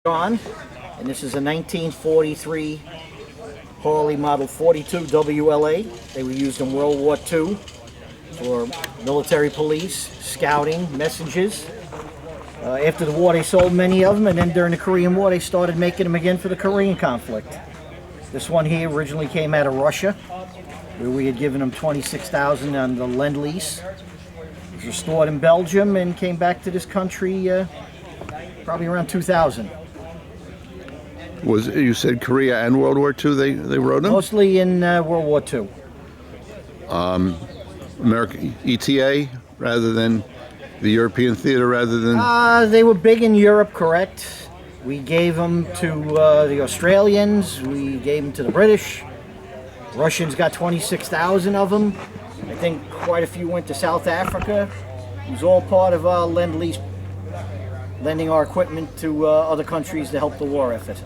On, and this is a 1943 Harley Model 42 WLA. They were used in World War II for military police, scouting, messages. After the war, they sold many of them, and then during the Korean War, they started making them again for the Korean conflict. This one here originally came out of Russia, where we had given them $26,000 on the Lend-Lease. It was restored in Belgium and came back to this country probably around 2000. You said Korea and World War II they wrote them? Mostly in World War II. American ETA rather than the European theater rather than... They were big in Europe, correct. We gave them to the Australians, we gave them to the British. Russians got 26,000 of them. I think quite a few went to South Africa. It was all part of our Lend-Lease, lending our equipment to other countries to help the war effort.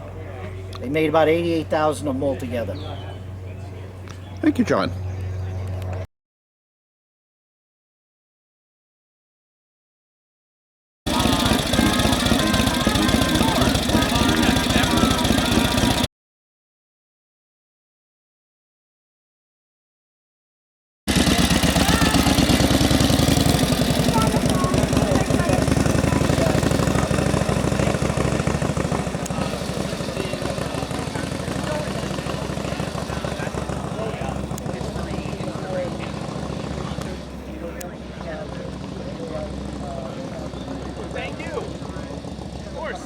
They made about 88,000 of them altogether. Thank you, John. Thank you. Of course.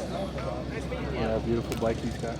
Nice meeting you. Yeah, beautiful bike he's got.